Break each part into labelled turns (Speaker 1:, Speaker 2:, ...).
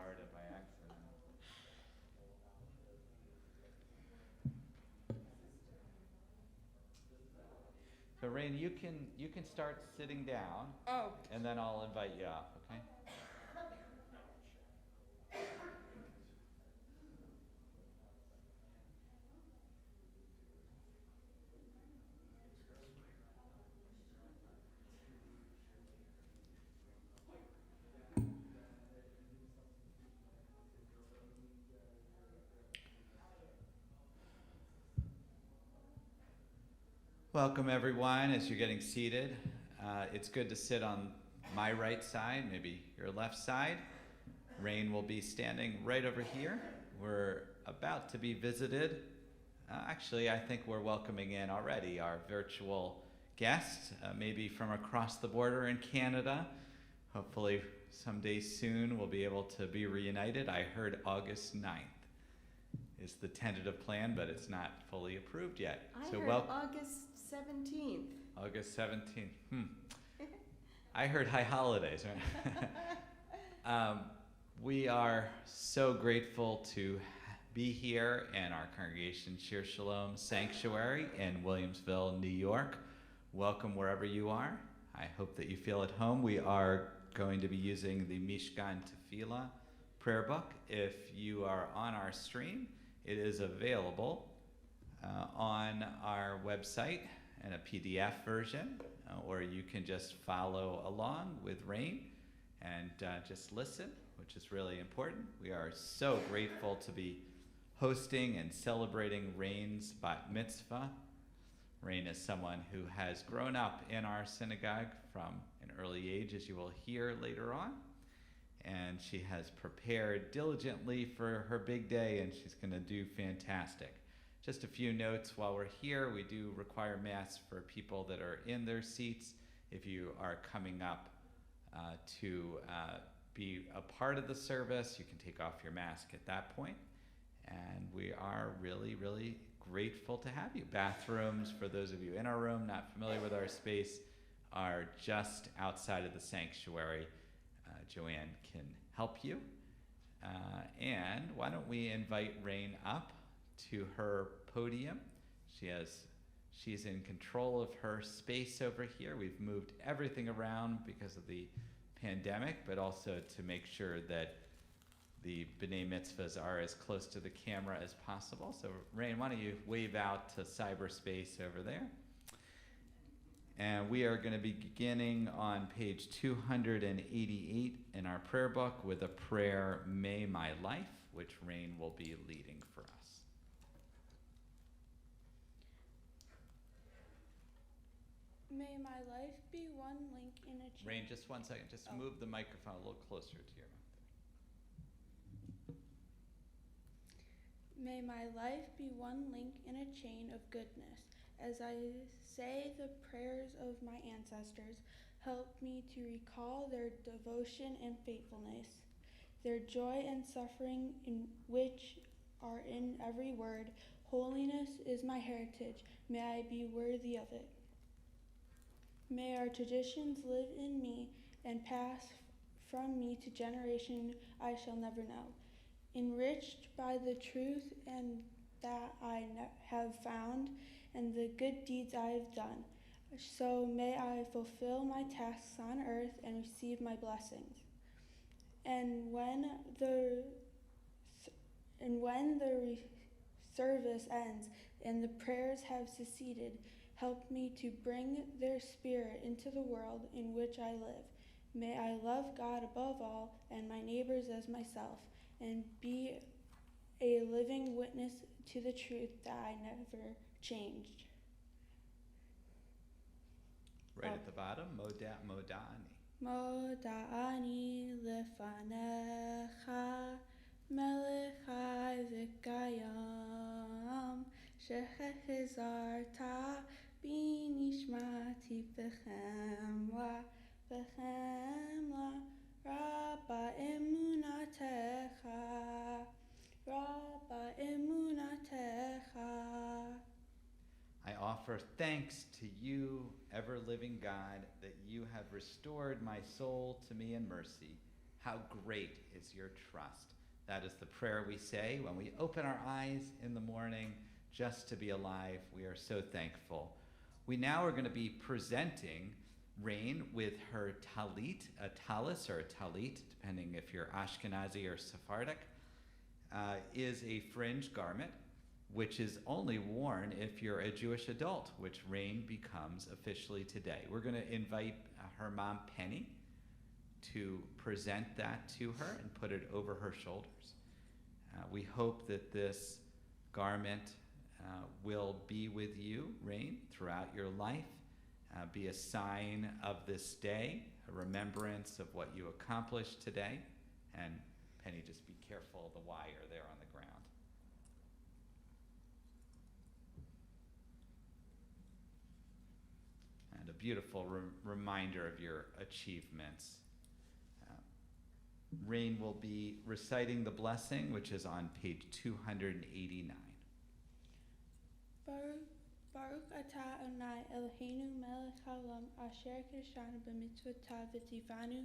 Speaker 1: borrowed it by accident. So Rayne, you can start sitting down,
Speaker 2: Oh,
Speaker 1: and then I'll invite you up. Okay. Welcome everyone. As you're getting seated, it's good to sit on my right side, maybe your left side. Rayne will be standing right over here. We're about to be visited. Actually, I think we're welcoming in already our virtual guest, maybe from across the border in Canada. Hopefully, someday soon we'll be able to be reunited. I heard August 9th is the tentative plan, but it's not fully approved yet.
Speaker 2: I heard August 17th.
Speaker 1: August 17th. I heard high holidays, right? We are so grateful to be here in our congregation Shir Shalom Sanctuary in Williamsville, New York. Welcome wherever you are. I hope that you feel at home. We are going to be using the Mishkan Tefillah prayer book. If you are on our stream, it is available on our website in a PDF version, or you can just follow along with Rayne and just listen, which is really important. We are so grateful to be hosting and celebrating Rayne's bat mitzvah. Rayne is someone who has grown up in our synagogue from an early age, as you will hear later on. And she has prepared diligently for her big day, and she's going to do fantastic. Just a few notes while we're here. We do require masks for people that are in their seats. If you are coming up to be a part of the service, you can take off your mask at that point. And we are really, really grateful to have you. Bathrooms, for those of you in our room not familiar with our space, are just outside of the sanctuary. Joanne can help you. And why don't we invite Rayne up to her podium. She's in control of her space over here. We've moved everything around because of the pandemic, but also to make sure that the B'nai Mitzvahs are as close to the camera as possible. So Rayne, why don't you wave out to cyberspace over there? And we are going to be beginning on page 288 in our prayer book with a prayer, May My Life, which Rayne will be leading for us.
Speaker 3: May my life be one link in a chain.
Speaker 1: Rayne, just 1 second. Just move the microphone a little closer to your mouth.
Speaker 3: May my life be one link in a chain of goodness. As I say the prayers of my ancestors, help me to recall their devotion and faithfulness, their joy and suffering in which are in every word. Holiness is my heritage. May I be worthy of it. May our traditions live in me and pass from me to generation I shall never know, enriched by the truth and that I have found and the good deeds I have done. So may I fulfill my tasks on earth and receive my blessings. And when the service ends and the prayers have succeeded, help me to bring their spirit into the world in which I live. May I love God above all and my neighbors as myself, and be a living witness to the truth that I never changed.
Speaker 1: Right at the bottom, Moda'ani.
Speaker 3: Moda'ani lefanecha melechai v'kayam shehechizarta binishmati b'chemla rabba emunatecha.
Speaker 1: I offer thanks to you, ever-living God, that you have restored my soul to me in mercy. How great is your trust? That is the prayer we say when we open our eyes in the morning just to be alive. We are so thankful. We now are going to be presenting Rayne with her talit, a talis or a talit, depending if you're Ashkenazi or Sephardic, is a fringe garment which is only worn if you're a Jewish adult, which Rayne becomes officially today. We're going to invite her mom, Penny, to present that to her and put it over her shoulders. We hope that this garment will be with you, Rayne, throughout your life, be a sign of this day, a remembrance of what you accomplished today. And Penny, just be careful of the wire there on the ground. And a beautiful reminder of your achievements. Rayne will be reciting the blessing, which is on page 289.
Speaker 3: Baruch atah Adonai Eloheinu melech haolam asher kiddushanu b'mitzvotah v'tzivanu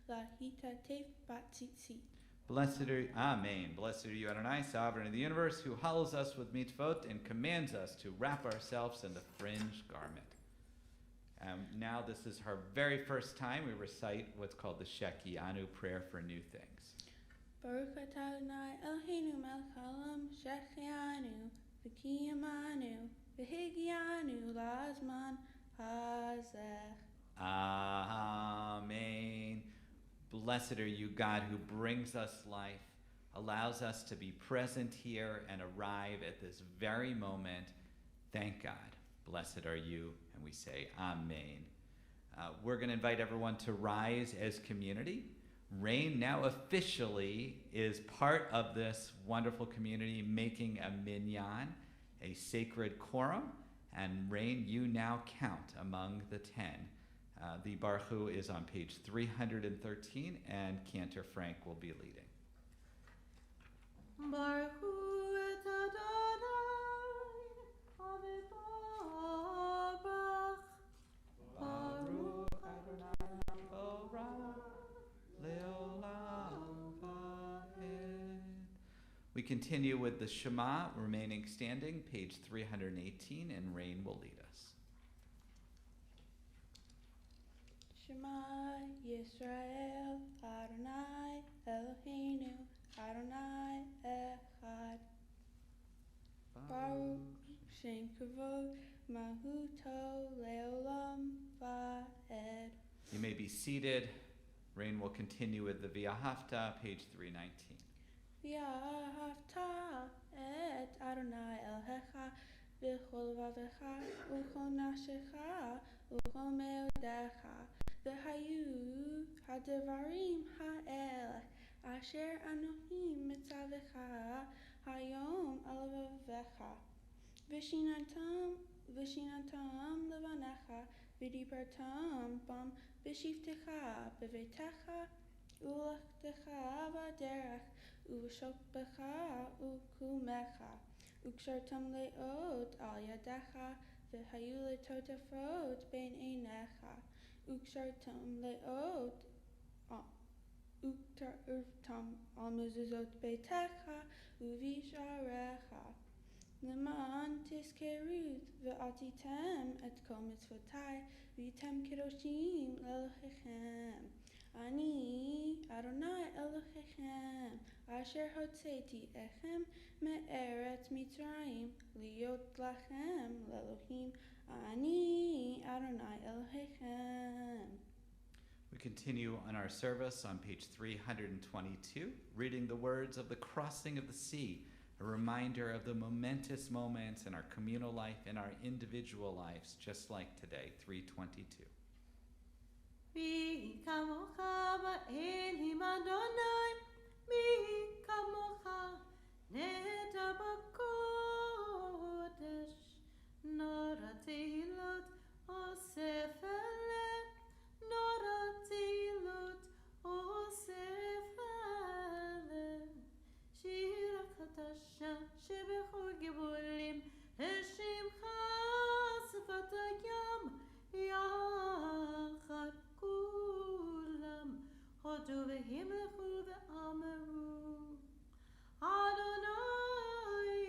Speaker 3: lahitatef b'tzitzit.
Speaker 1: Amen. Blessed are you, Adonai, sovereign of the universe, who hallows us with mitzvot and commands us to wrap ourselves in the fringe garment. Now this is her very first time we recite what's called the Shekianu, prayer for new things.
Speaker 3: Baruch atah Adonai Eloheinu melech haolam shechianu v'kiyamanu v'higianu la'azman hazeh.
Speaker 1: Amen. Blessed are you, God, who brings us life, allows us to be present here and arrive at this very moment. Thank God. Blessed are you. And we say, Amen. We're going to invite everyone to rise as community. Rayne now officially is part of this wonderful community, making a minyan, a sacred quorum. And Rayne, you now count among the 10. The Baruch Hu is on page 313, and Cantor Frank will be leading.
Speaker 2: Baruch Hu et Adonai, Avivarach. Baruch
Speaker 1: Adonai Borah Leolam Vaed. We continue with the Shema, remaining standing, page 318, and Rayne will lead us.
Speaker 3: Shema Yisrael Adonai Eloheinu Adonai Echad. Baruch Shem Kavod Mahuto Leolam Vaed.
Speaker 1: You may be seated. Rayne will continue with the V'ahavta, page 319.
Speaker 3: V'ahavta et Adonai Elohecha v'chol vavecha u'chol nafshecha u'chol meodecha v'hayu ha'devarim ha'elech asher anohim mitzavecha hayom alavavecha v'shinatam levanecha v'dibartam bam v'shivtecha b'veitecha u'lechtecha v'derech u'shokbecha u'kumecha u'kshartam le'ot al yadecha v'hayu le'totafot ben einecha u'kshartam le'ot u'ktartam al mezuzot beitecha u'visharecha Leman tiskeruth ve'atitem et kol mitzvotai v'yitem kedoshim Elohechem. Ani Adonai Elohechem asher hotzeti echem me'eretz Mitzrayim liot lachem le'Elohim. Ani Adonai Elohechem.
Speaker 1: We continue on our service on page 322, reading the words of the crossing of the sea, a reminder of the momentous moments in our communal life and our individual lives, just like today, 322.
Speaker 2: Mi kamocha ba'elim Adonai, mi kamocha neda b'kodesh, nora tehilot osef eleh, nora tehilot osef eleh, shira chadasha shebechol gibolim, heshimcha sifat hayam, yachad kulam, hod ועבדו והמלכו ואמרו אדוני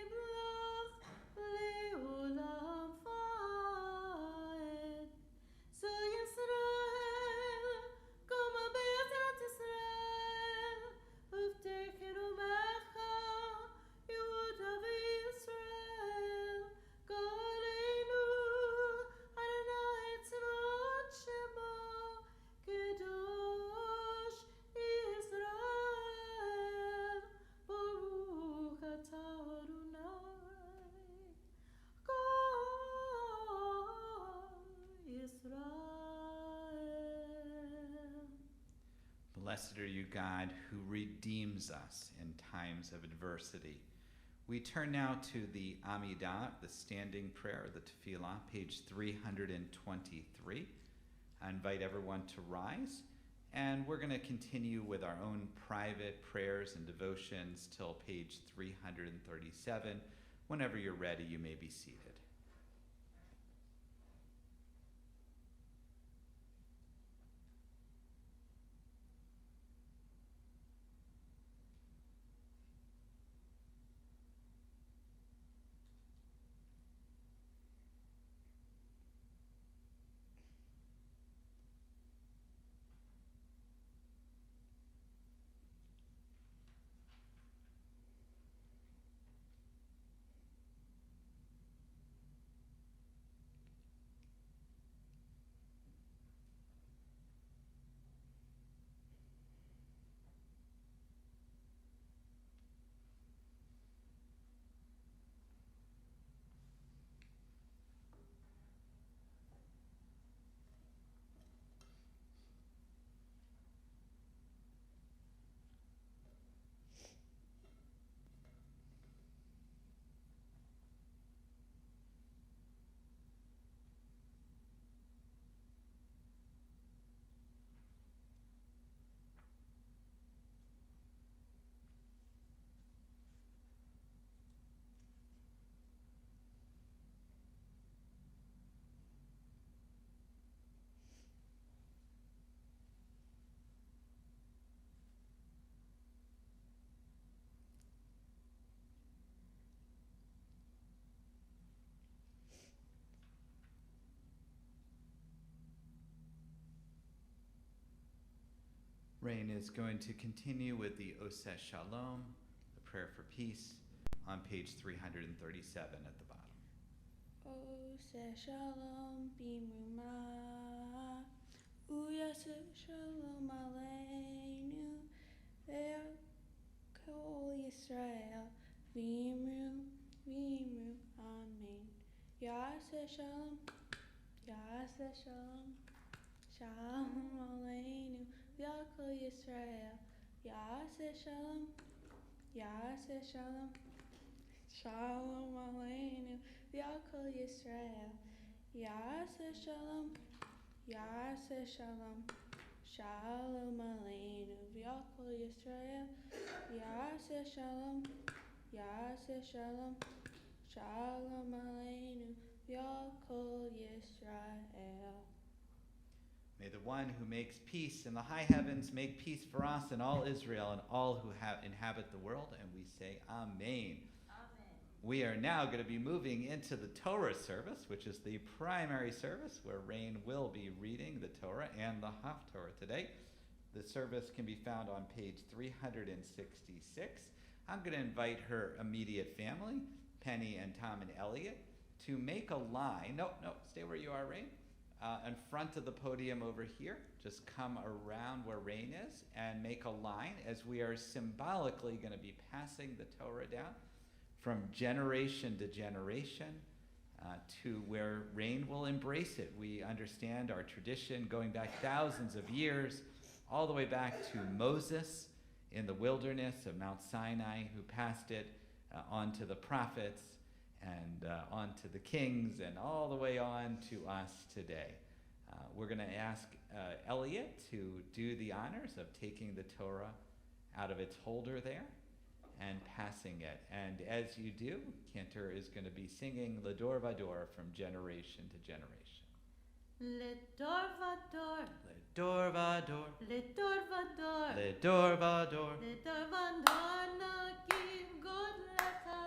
Speaker 2: ימלוך לעולם ועד. So Yisrael, come Be'ezrat Yisrael, uvtecheru mecha, Yehuda v'Yisrael, Goleinu, Adonai tzvot shemo, Kedosh Yisrael, Baruch atah Adonai, Kol Yisrael.
Speaker 1: Blessed are you, God, who redeems us in times of adversity. We turn now to the Amidah, the standing prayer, the Tefillah, page 323. I invite everyone to rise, and we're going to continue with our own private prayers and devotions till page 337. Whenever you're ready, you may be seated. Rayne is going to continue with the Oseh Shalom, the prayer for peace, on page 337 at the bottom.
Speaker 3: Oseh Shalom b'muma, Uyaseh Shalom aleinu, ve'kol Yisrael, v'imru, amen. Yaseh Shalom, Shalom aleinu, ve'kol Yisrael, Yaseh Shalom, Shalom aleinu, ve'kol Yisrael, Yaseh Shalom, Shalom aleinu, ve'kol Yisrael, Yaseh Shalom, Shalom aleinu, ve'kol Yisrael.
Speaker 1: May the one who makes peace in the high heavens make peace for us and all Israel and all who inhabit the world. And we say, Amen. We are now going to be moving into the Torah service, which is the primary service where Rayne will be reading the Torah and the Haftorah today. The service can be found on page 366. I'm going to invite her immediate family, Penny and Tom and Elliot, to make a line. No, stay where you are, Rayne. In front of the podium over here. Just come around where Rayne is and make a line as we are symbolically going to be passing the Torah down from generation to generation to where Rayne will embrace it. We understand our tradition going back thousands of years, all the way back to Moses in the wilderness of Mount Sinai, who passed it on to the prophets and on to the kings and all the way on to us today. We're going to ask Elliot to do the honors of taking the Torah out of its holder there and passing it. And as you do, Cantor is going to be singing L'Dor Vador from generation to generation.
Speaker 2: Le Dorvador,
Speaker 1: Le Dorvador,
Speaker 2: Le Dorvador,
Speaker 1: Le Dorvador,
Speaker 2: Le Dorvador Nagid God Lecha.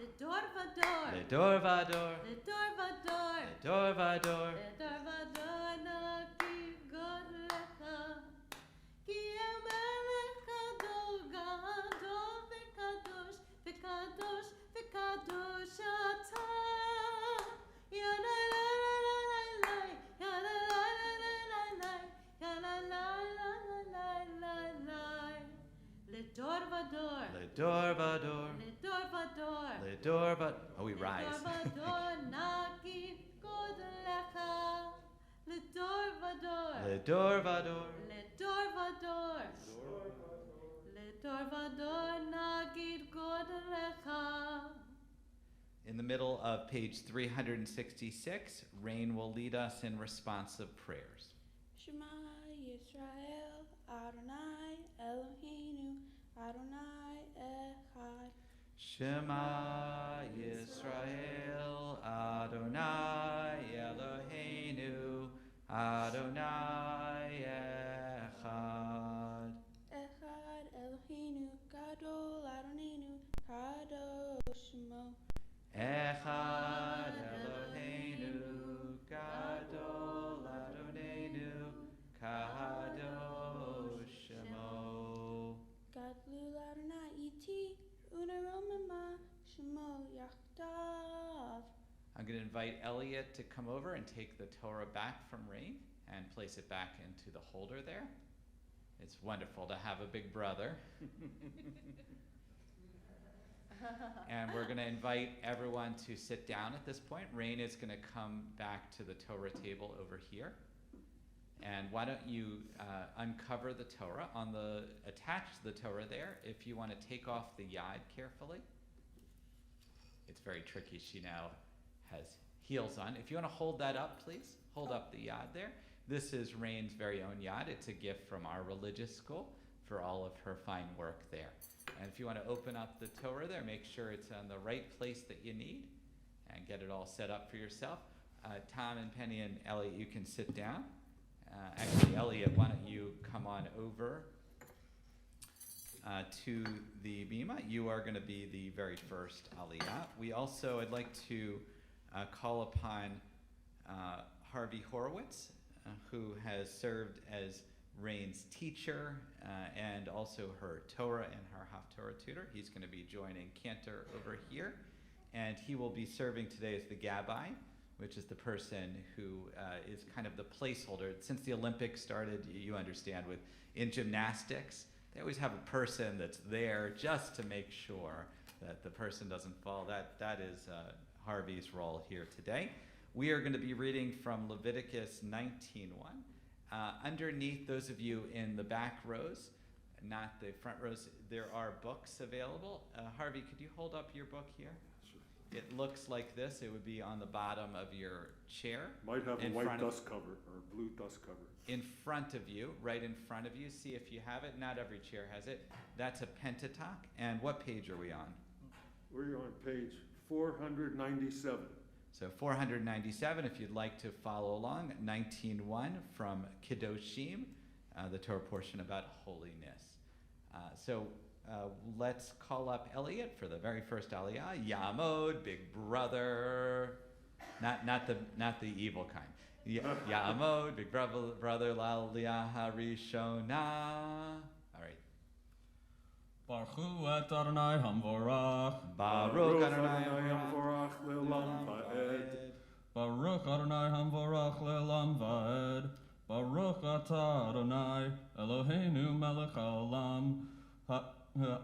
Speaker 2: Le Dorvador,
Speaker 1: Le Dorvador,
Speaker 2: Le Dorvador,
Speaker 1: Le Dorvador,
Speaker 2: Le Dorvador Nagid God Lecha. Ki Emelech Gadol Gadol Vekadosh Vekadosh Vekadosh Ata. Ya la la la la la, ya la la la la la, ya la la la la la la. Le Dorvador,
Speaker 1: Le Dorvador,
Speaker 2: Le Dorvador,
Speaker 1: Le Dorvador. Oh, we
Speaker 2: Le
Speaker 1: rise.
Speaker 2: Dorvador Nagid God Lecha. Le Dorvador,
Speaker 1: Le Dorvador,
Speaker 2: Le Dorvador, Le Dorvador Nagid God Lecha.
Speaker 1: In the middle of page 366, Rayne will lead us in responsive prayers.
Speaker 3: Shema Yisrael, Adonai Eloheinu, Adonai Echad.
Speaker 1: Shema Yisrael, Adonai Eloheinu, Adonai Echad.
Speaker 3: Echad Eloheinu, Gadol Adonenu, Kadosh Shemo.
Speaker 1: Echad Eloheinu, Gadol Adonenu, Kadosh Shemo.
Speaker 3: Gadlu Adonai Iti, Unaromama Shemo Yachdav.
Speaker 1: I'm going to invite Elliot to come over and take the Torah back from Rayne and place it back into the holder there. It's wonderful to have a big brother. And we're going to invite everyone to sit down at this point. Rayne is going to come back to the Torah table over here. And why don't you uncover the Torah attached to the Torah there. If you want to take off the yad carefully. It's very tricky. She now has heels on. If you want to hold that up, please. Hold up the yad there. This is Rayne's very own yad. It's a gift from our religious school for all of her fine work there. And if you want to open up the Torah there, make sure it's on the right place that you need and get it all set up for yourself. Tom and Penny and Elliot, you can sit down. Actually, Elliot, why don't you come on over to the bima. You are going to be the very first aliyah. I'd like to call upon Harvey Horowitz, who has served as Rayne's teacher and also her Torah and her Haftorah tutor. He's going to be joining Cantor over here, and he will be serving today as the Gabbai, which is the person who is kind of the placeholder. Since the Olympics started, you understand, in gymnastics, they always have a person that's there just to make sure that the person doesn't fall. That is Harvey's role here today. We are going to be reading from Leviticus 19:1. Underneath, those of you in the back rows, not the front rows, there are books available. Harvey, could you hold up your book here?
Speaker 4: Sure.
Speaker 1: It looks like this. It would be on the bottom of your chair.
Speaker 4: Might have a
Speaker 1: in
Speaker 4: white
Speaker 1: front of-
Speaker 4: dust cover or blue dust cover.
Speaker 1: In front of you, right in front of you, see if you have it. Not every chair has it. That's a Pentateuch. And what page are we on?
Speaker 4: We're on page 497.
Speaker 1: So 497, if you'd like to follow along, 19:1 from Kedoshim, the Torah portion about holiness. So let's call up Elliot for the very first aliyah. Yamod, big brother, not the evil kind. Yamod, big brother, l'aliyah harishona. All right.
Speaker 5: Baruch et Adonai Hamvorach.
Speaker 1: Baruch Adonai
Speaker 4: Hamvorach le'olam va'ed.
Speaker 5: Baruch Adonai Hamvorach le'olam va'ed. Baruch atah Adonai Eloheinu melech haolam.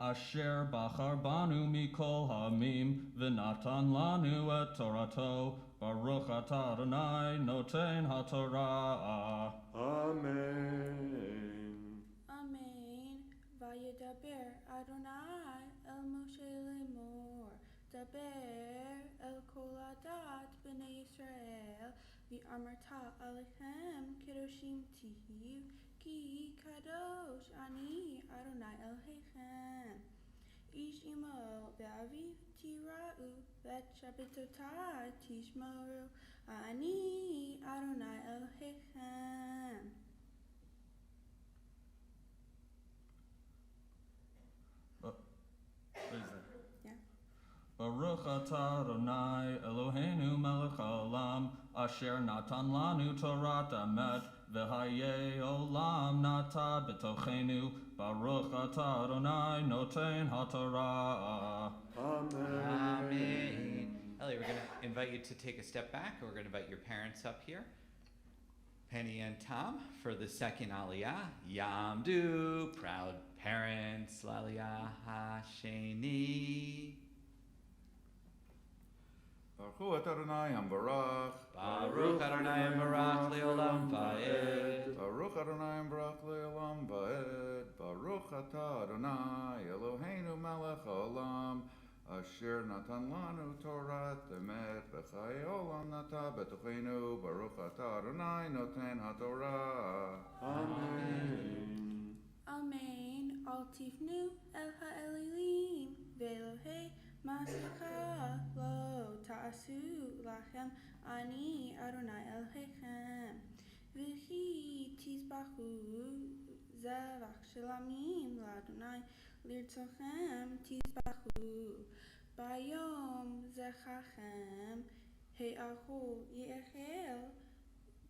Speaker 5: Asher bachar banu mikol hamim v'natan lanu et torato. Baruch atah Adonai noten haTorah.
Speaker 4: Amen.
Speaker 3: Amen. Vayedaber Adonai el Moshe lemor. Daber el kol adat b'nei Yisrael. V'amarta alechem kedoshim tihiv. Ki kadosh ani Adonai Elohechem. Ish imo be'aviv tira'u vet shabbatotai tishmaru ani Adonai Elohechem. Yeah.
Speaker 5: Baruch atah Adonai Eloheinu melech haolam asher natan lanu Torat emet v'hayei olam nata b'tochenu Baruch atah Adonai noten haTorah.
Speaker 4: Amen.
Speaker 1: Amen. Ellie, we're going to invite you to take a step back. We're going to invite your parents up here. Penny and Tom for the second Aliyah. Yamdu, proud parents, L'Aliyah Hasheni.
Speaker 6: Baruch Adonai Ambarach.
Speaker 1: Baruch Adonai Barach Leolam Va'ed.
Speaker 6: Baruch Adonai Ambarach Leolam Va'ed. Baruch Atah Adonai Eloheinu Melech Haolam Asher Natan Lanu Torat Emet V'chai Olam Nata B'tochenu Baruch Atah Adonai Noten HaTorah.
Speaker 4: Amen.
Speaker 3: Amen. Al tifnu el ha'elilim ve'elohei masika lo ta'asu lachem ani Adonai Elohechem v'hi tizbachu zevach shelamim l'Adonai lirtzochem tizbachu bayom zechachem he'achu ye'echel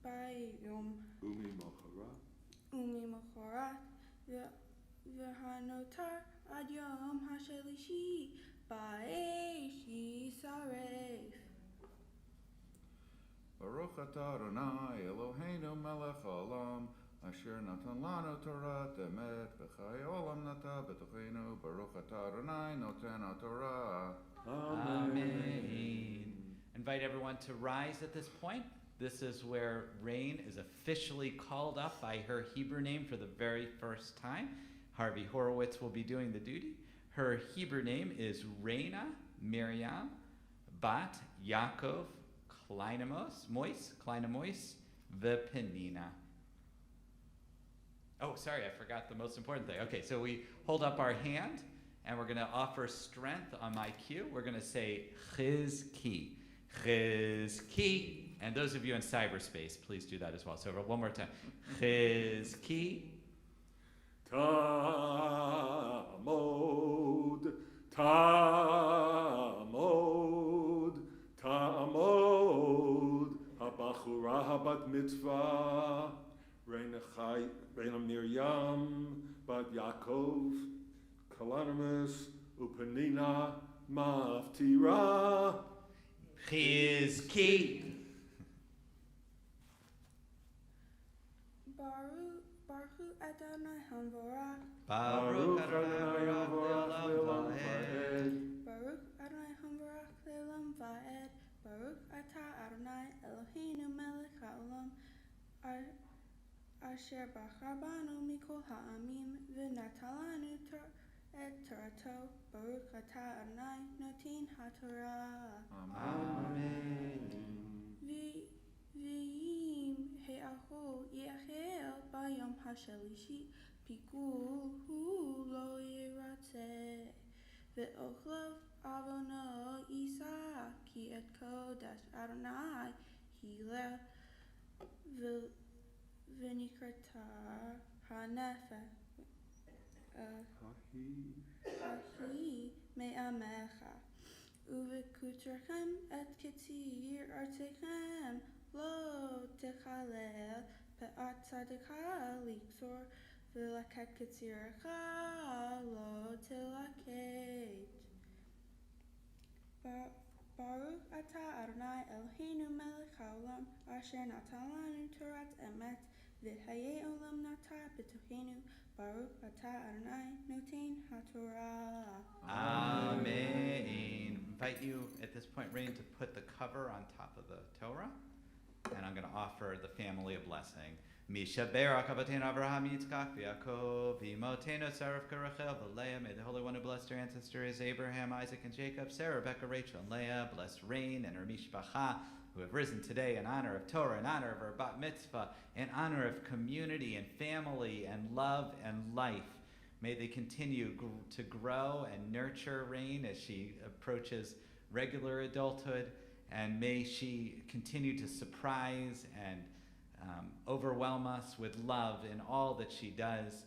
Speaker 3: bayom
Speaker 4: Umi Mochara.
Speaker 3: וממחרת והנותר עד יום השלישי באש יישרף.
Speaker 6: Baruch Atah Adonai Eloheinu Melech Haolam Asher Natan Lanu Torat Emet V'chai Olam Nata B'tochenu Baruch Atah Adonai Noten HaTorah.
Speaker 1: Amen. Invite everyone to rise at this point. This is where Rayne is officially called up by her Hebrew name for the very first time. Harvey Horowitz will be doing the duty. Her Hebrew name is Rayne Miriam Bat Yaakov Kleinamois V'Penina. Oh, sorry, I forgot the most important thing. Okay, so we hold up our hand and we're going to offer strength on my cue. We're going to say Chizki. Chizki. And those of you in cyberspace, please do that as well. So one more time. Chizki.
Speaker 4: Tamod, Tamod, Tamod, Habachura Habat Mitzvah, Rayne Miriam, Bat Yaakov, Kalanimus, Upanina, Maftira.
Speaker 1: Chizki.
Speaker 3: Baruch Adonai Hamvorach.
Speaker 1: Baruch Adonai Le'olam Va'ed.
Speaker 3: Baruch Adonai Hamvorach Le'olam Va'ed. Baruch Atah Adonai Eloheinu Melech Haolam Asher Bachar Banu Mikol Ha'amim V'natan lanu et Torato. Baruch Atah Adonai Noten HaTorah.
Speaker 1: Amen.
Speaker 3: V'yim he'ahu ye'achel bayom hashalishi pikul hu lo yiratzeh ve'ochlav avono isa ki et kodesh Adonai hileh v'nikrata hanefesh ahi me'amecha uvekuterchem et ketzir artechem lo techalel pe'at tzadikah liksor v'laket ketzirecha lo tilaket. Baruch atah Adonai Eloheinu melech haolam asher natan lanu torat emet v'hayei olam nata b'tochenu. Baruch atah Adonai noten HaTorah.
Speaker 1: Amen. Invite you at this point, Rayne, to put the cover on top of the Torah. And I'm going to offer the family a blessing. Misha Berak Avatenu Avraham Yitzchak V'Yaakov V'Imotenu Sarah Rachel V'Leah. May the Holy One who blessed her ancestors Abraham, Isaac, and Jacob, Sarah, Rebecca, Rachel, and Leah, bless Rayne and her mishpacha who have risen today in honor of Torah, in honor of her bat mitzvah, in honor of community and family and love and life. May they continue to grow and nurture Rayne as she approaches regular adulthood, and may she continue to surprise and overwhelm us with love in all that she does,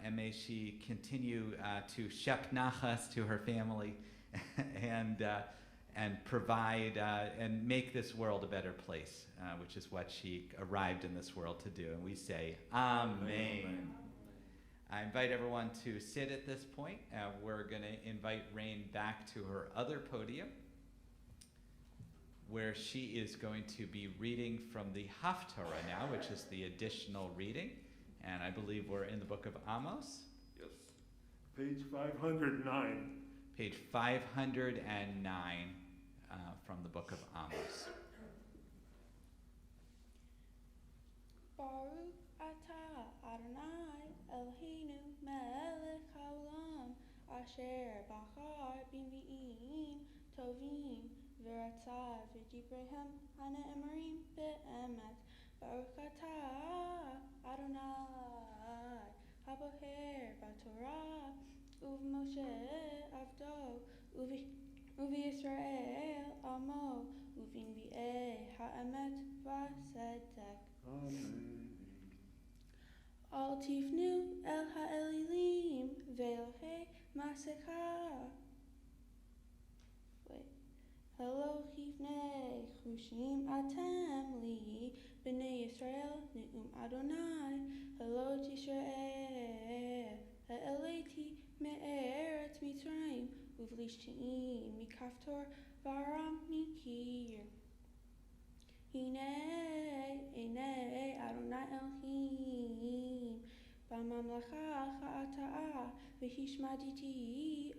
Speaker 1: and may she continue to shep nachas to her family and provide and make this world a better place, which is what she arrived in this world to do. And we say, Amen.
Speaker 4: Amen.
Speaker 1: I invite everyone to sit at this point. We're going to invite Rayne back to her other podium, where she is going to be reading from the Haftarah now, which is the additional reading. And I believe we're in the book of Amos.
Speaker 4: Yes. Page 509.
Speaker 1: Page 509 from the book of Amos.
Speaker 3: Baruch atah Adonai Eloheinu melech haolam asher bachar b'nvi'im tovim v'ratzah v'dibrehem hana'emerim be'emet. Baruch atah Adonai haboher b'torah u'v'Moshe avdo u'v'Yisrael amo u'v'nvi'ei ha'emet v'sedek.
Speaker 4: Amen.
Speaker 3: Al tifnu el ha'elilim ve'elohei masecha. Hello hifnei chushim atem li b'nei Yisrael ne'um Adonai. Hello Yisrael ha'eleti me'eretz Mitzrayim uv'lishti'im mikaftor v'aram mikir. Hinei Adonai Elohim b'mamlecha cha'atah v'hishmaditi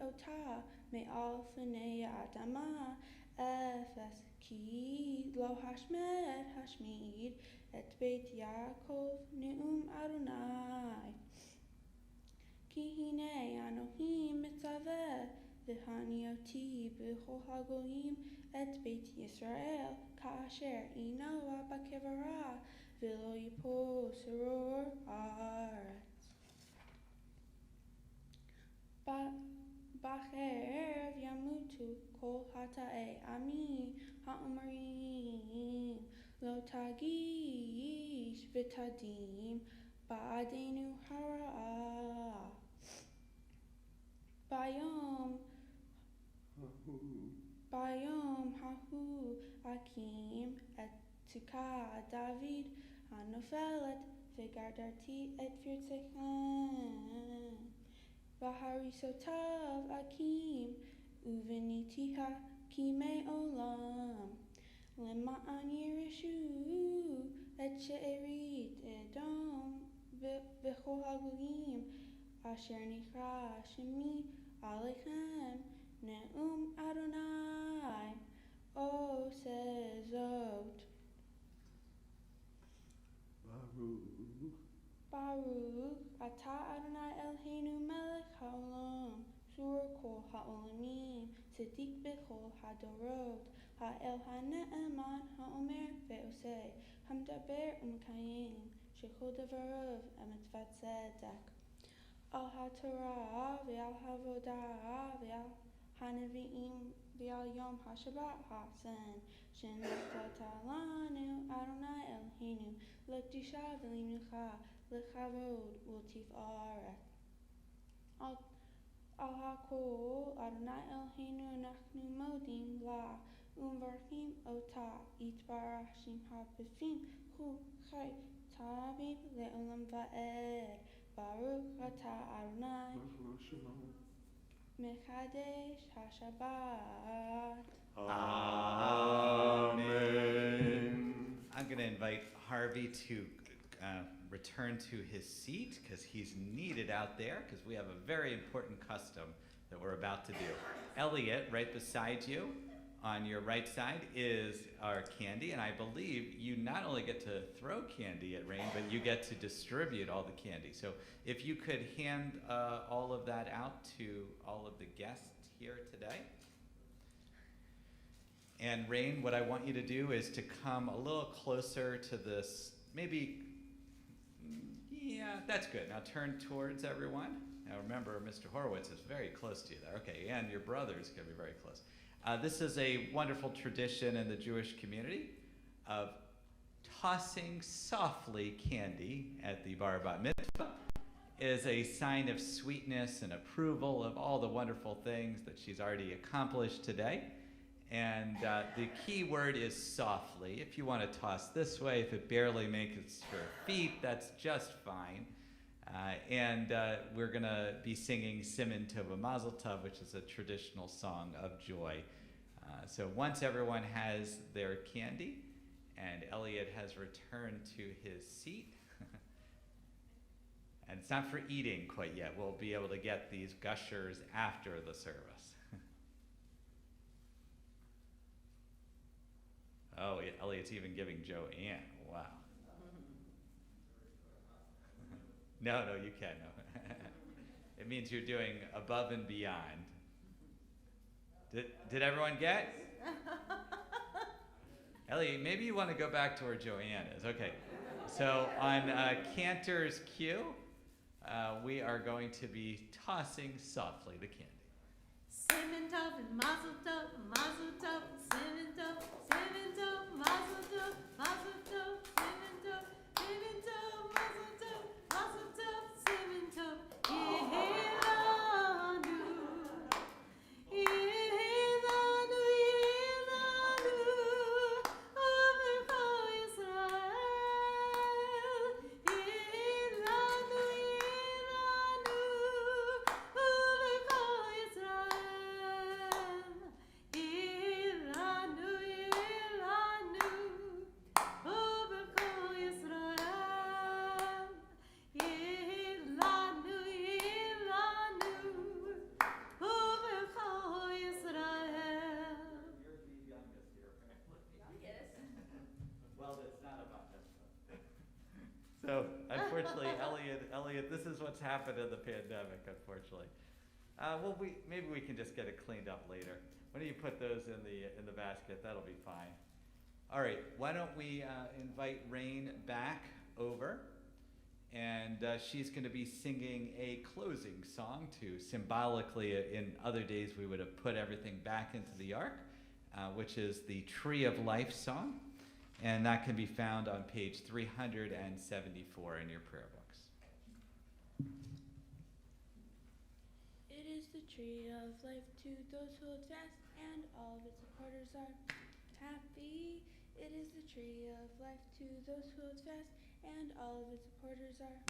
Speaker 3: ota me'al fnei adama efes ki lo hashmid et beit Yaakov ne'um Adonai. Ki hinei Anohim mitzaveh v'hanioti b'chol hagoyim et beit Yisrael ka'asher inoa b'kevara v'lo yipol seror haaretz. B'cherev yamutu kol hata'ei ami ha'omerim lo tagish v'tadim ba'adenu hara'ah. Bayom hahu akim et tika David hanofelet v'gardarti et virtzechem. V'harisotav akim uvenitiha kimei olam. Lema'an yirishu et she'erit edom v'chol hagoyim asher nichra shemi alechem ne'um Adonai osezot. Baruch atah Adonai Eloheinu melech haolam sur kol ha'olamim tzedek b'chol hadorot ha'el ha'ne'eman ha'omer ve'oseh hamdaber u'mekayim shechol devarav emet v'tzedek. Al ha'torah ve'al ha'avodah ve'al ha'nevi'im ve'al yom ha'shabbat ha'sen shenatata lanu Adonai Eloheinu l'kedusha v'limincha l'chavod u'tif'aret. Al ha'kol Adonai Eloheinu anachnu modim la u'mvarchim ota yitbarach shimcha b'fim hu chai tabib le'olam va'ed. Baruch atah Adonai mechadesh ha'shabbat.
Speaker 4: Amen.
Speaker 1: I'm going to invite Harvey to return to his seat because he's needed out there because we have a very important custom that we're about to do. Elliot, right beside you on your right side is our candy, and I believe you not only get to throw candy at Rayne, but you get to distribute all the candy. So if you could hand all of that out to all of the guests here today. And Rayne, what I want you to do is to come a little closer to this, maybe, yeah, that's good. Now turn towards everyone Now remember, Mr. Horowitz is very close to you there. Okay, and your brother's going to be very close. This is a wonderful tradition in the Jewish community of tossing softly candy at the bar bat mitzvah is a sign of sweetness and approval of all the wonderful things that she's already accomplished today. And the key word is softly. If you want to toss this way, if it barely makes your feet, that's just fine. And we're going to be singing Siman Tova Mazel Tov, which is a traditional song of joy. So once everyone has their candy, and Elliot has returned to his seat, and it's not for eating quite yet. We'll be able to get these gushers after the service. Oh, yeah, Elliot's even giving Joanne. Wow. No, you can't. No. It means you're doing above and beyond. Did everyone get? Elliot, maybe you want to go back to where Joanne is. Okay. So on Cantor's cue, we are going to be tossing softly the candy.
Speaker 2: Siman Tov and Mazel Tov, Mazel Tov, Siman Tov, Siman Tov, Mazel Tov, Mazel Tov, Siman Tov, Siman Tov, Mazel Tov, Mazel Tov, Siman Tov, Yehilanu, Yehilanu, Yehilanu, U'B'Cho Yisrael, Yehilanu, Yehilanu, U'B'Cho Yisrael, Yehilanu, Yehilanu, U'B'Cho Yisrael, Yehilanu, Yehilanu, U'B'Cho Yisrael.
Speaker 1: You're the youngest here, apparently.
Speaker 2: Yes.
Speaker 1: Well, it's not about this. So, unfortunately, Elliot, this is what's happened in the pandemic, unfortunately. Well, maybe we can just get it cleaned up later. Why don't you put those in the basket? That'll be fine. All right, why don't we invite Rayne back over, and she's going to be singing a closing song to symbolically, in other days we would have put everything back into the ark, which is the Tree of Life song, and that can be found on page 374 in your prayer books.
Speaker 3: It is the tree of life to those who hold fast, and all of its supporters are happy. It is the tree of life to those who hold fast, and all of its supporters are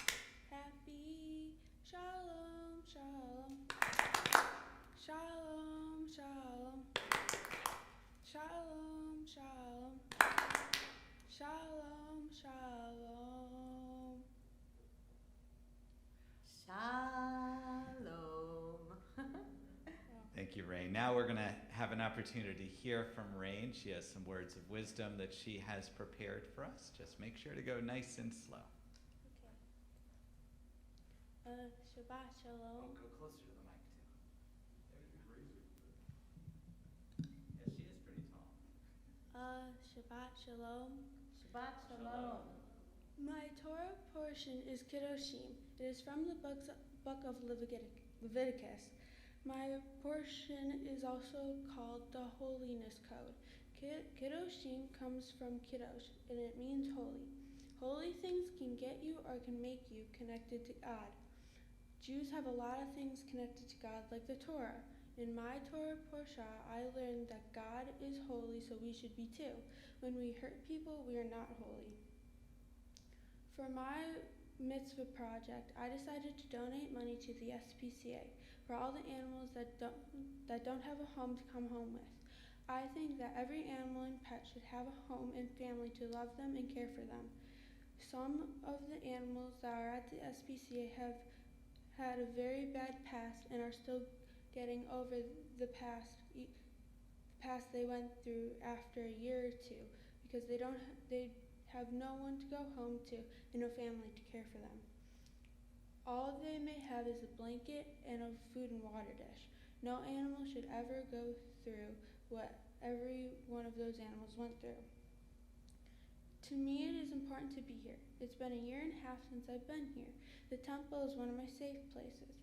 Speaker 3: happy. Shalom, shalom. Shalom, shalom. Shalom, shalom. Shalom, shalom.
Speaker 2: Shalom.
Speaker 1: Thank you, Rayne. Now we're going to have an opportunity to hear from Rayne. She has some words of wisdom that she has prepared for us. Just make sure to go nice and slow.
Speaker 3: Okay. Shabbat shalom.
Speaker 1: Go closer to the mic, too. Yeah, she is pretty tall.
Speaker 3: Shabbat shalom.
Speaker 2: Shabbat Shalom.
Speaker 3: My Torah portion is Kiddushim. It is from the book of Leviticus. My portion is also called the Holiness Code. Kiddushim comes from Kiddush, and it means holy. Holy things can get you or can make you connected to God. Jews have a lot of things connected to God, like the Torah. In my Torah Portia, I learned that God is holy, so we should be too. When we hurt people, we are not holy. For my Mitzvah project, I decided to donate money to the SPCA for all the animals that don't have a home to come home with. I think that every animal and pet should have a home and family to love them and care for them. Some of the animals that are at the SPCA have had a very bad past and are still getting over the past they went through after a year or two, because they have no one to go home to and no family to care for them. All they may have is a blanket and a food and water dish. No animal should ever go through what every one of those animals went through. To me, it is important to be here. It's been a year and a half since I've been here. The temple is one of my safe places.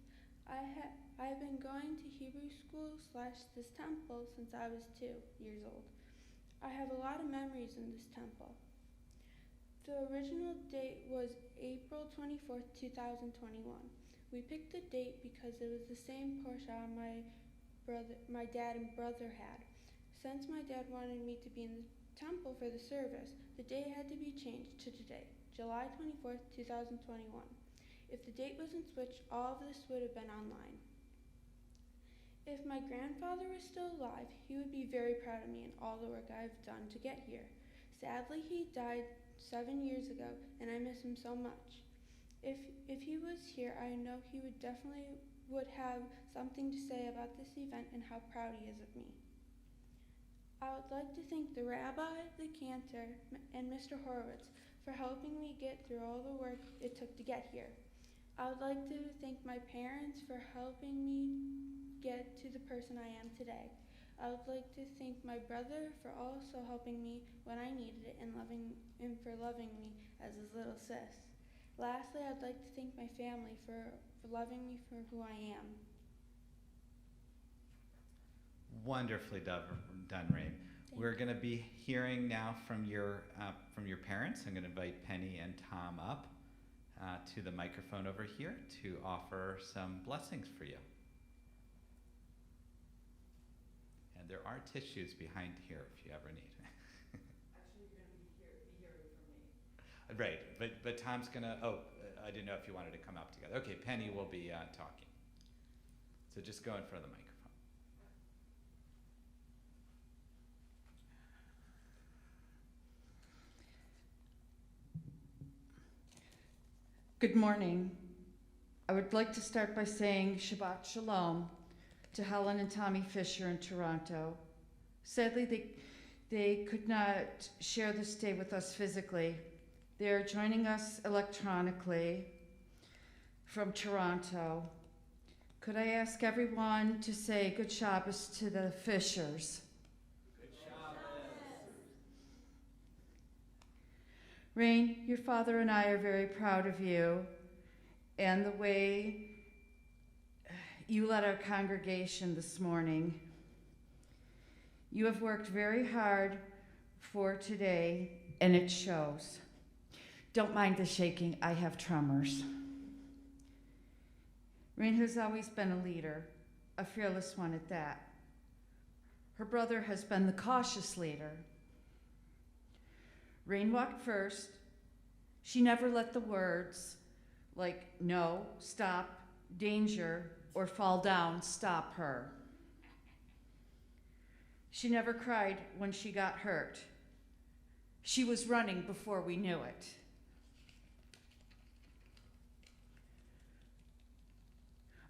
Speaker 3: I've been going to Hebrew school / this temple since I was 2 years old. I have a lot of memories in this temple. The original date was April 24th, 2021. We picked the date because it was the same Porsche my dad and brother had. Since my dad wanted me to be in the temple for the service, the date had to be changed to today, July 24th, 2021. If the date wasn't switched, all of this would have been online. If my grandfather was still alive, he would be very proud of me and all the work I've done to get here. Sadly, he died 7 years ago, and I miss him so much. If he was here, I know he would definitely would have something to say about this event and how proud he is of me. I would like to thank the rabbi, the cantor, and Mr. Horowitz for helping me get through all the work it took to get here. I would like to thank my parents for helping me get to the person I am today. I would like to thank my brother for also helping me when I needed it and for loving me as his little sis. Lastly, I'd like to thank my family for loving me for who I am.
Speaker 1: Wonderfully done, Rayne. We're going to be hearing now from your parents. I'm going to invite Penny and Tom up to the microphone over here to offer some blessings for you. And there are tissues behind here if you ever need.
Speaker 7: Actually, you're going to be hearing from me.
Speaker 1: Right, but Tom's going to, I didn't know if you wanted to come up together. Okay, Penny will be talking. So just go in front of the microphone.
Speaker 7: Good morning. I would like to start by saying Shabbat Shalom to Helen and Tommy Fisher in Toronto. Sadly, they could not share this day with us physically. They are joining us electronically from Toronto. Could I ask everyone to say Good Shabbos to the Fishers?
Speaker 1: Good Shabbos.
Speaker 7: Rayne, your father and I are very proud of you and the way you led our congregation this morning. You have worked very hard for today, and it shows. Don't mind the shaking, I have tremors. Rayne has always been a leader, a fearless one at that. Her brother has been the cautious leader. Rayne walked first. She never let the words like no, stop, danger, or fall down stop her. She never cried when she got hurt. She was running before we knew it.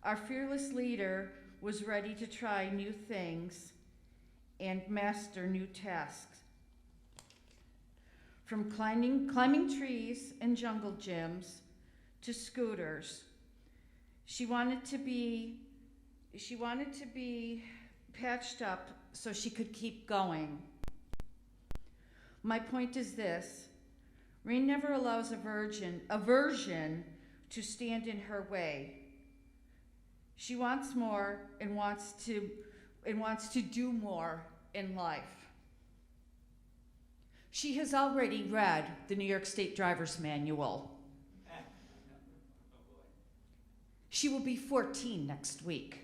Speaker 7: Our fearless leader was ready to try new things and master new tasks. From climbing trees and jungle gyms to scooters, she wanted to be patched up so she could keep going. My point is this: Rayne never allows aversion to stand in her way. She wants more and wants to do more in life. She has already read the New York State Driver's Manual. She will be 14 next week.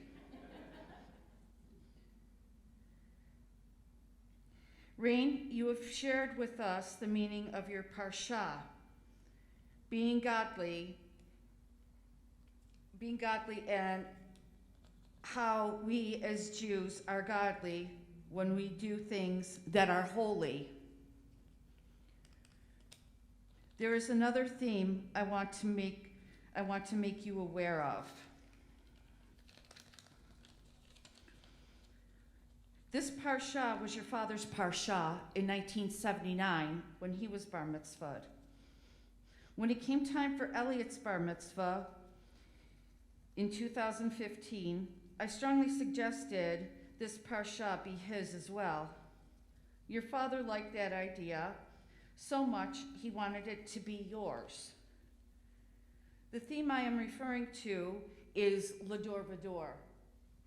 Speaker 7: Rayne, you have shared with us the meaning of your parsha, being godly, and how we as Jews are godly when we do things that are holy. There is another theme I want to make you aware of. This parsha was your father's parsha in 1979 when he was bar mitzvahed. When it came time for Elliot's bar mitzvah in 2015, I strongly suggested this parsha be his as well. Your father liked that idea so much he wanted it to be yours. The theme I am referring to is Lador Vador,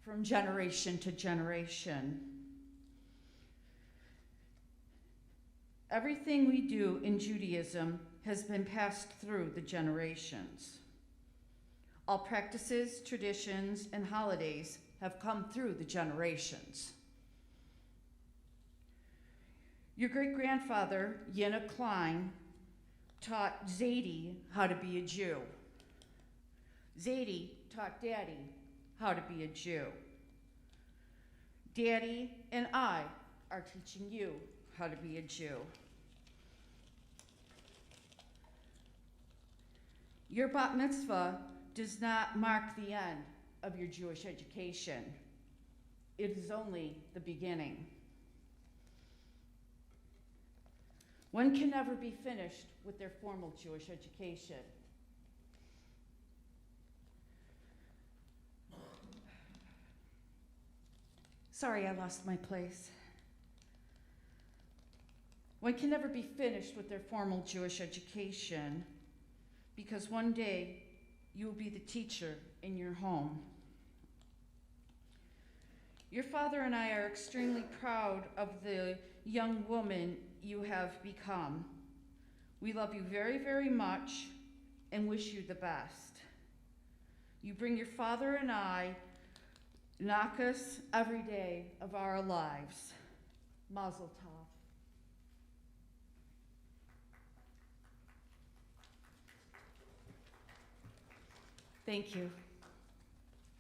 Speaker 7: from generation to generation. Everything we do in Judaism has been passed through the generations. All practices, traditions, and holidays have come through the generations. Your great-grandfather, Klein, taught Zadie how to be a Jew. Zadie taught Daddy how to be a Jew. Daddy and I are teaching you how to be a Jew. Your bat mitzvah does not mark the end of your Jewish education. It is only the beginning. One can never be finished with their formal Jewish education. Sorry, I lost my place. One can never be finished with their formal Jewish education because one day you will be the teacher in your home. Your father and I are extremely proud of the young woman you have become. We love you very, very much and wish you the best. You bring your father and I Nakas every day of our lives. Mazel tov. Thank you.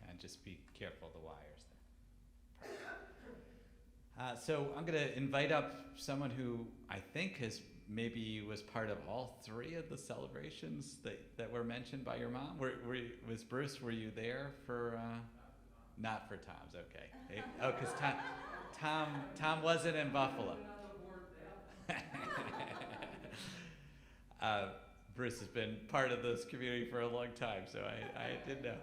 Speaker 1: And just be careful of the wires there. So I'm going to invite up someone who I think maybe was part of all three of the celebrations that were mentioned by your mom. Was Bruce, were you there for... Not for Tom's, okay. Oh, because Tom wasn't in Buffalo. Bruce has been part of this community for a long time, so I did know.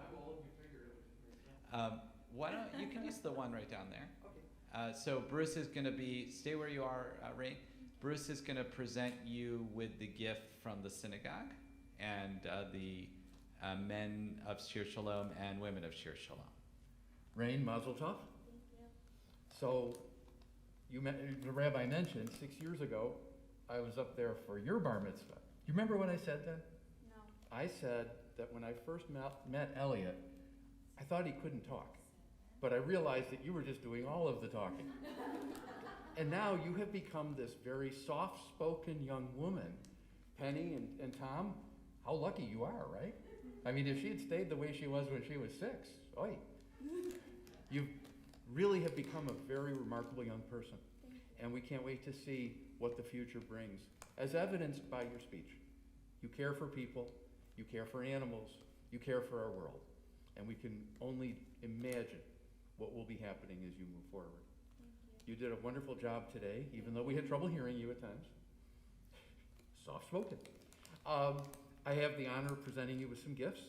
Speaker 1: Why don't you can use the one right down there. So Bruce is going to stay where you are, Rayne. Bruce is going to present you with the gift from the synagogue and the men of Shir Shalom and women of Shir Shalom.
Speaker 8: Rayne, Mazel Tov. So, the rabbi mentioned 6 years ago, I was up there for your bar mitzvah. You remember what I said then?
Speaker 3: No.
Speaker 8: I said that when I first met Elliot, I thought he couldn't talk. But I realized that you were just doing all of the talking. And now you have become this very soft-spoken young woman. Penny and Tom, how lucky you are, right? I mean, if she had stayed the way she was when she was 6, oi. You really have become a very remarkable young person, and we can't wait to see what the future brings, as evidenced by your speech. You care for people, you care for animals, you care for our world, and we can only imagine what will be happening as you move forward. You did a wonderful job today, even though we had trouble hearing you at times. Soft-spoken. I have the honor of presenting you with some gifts.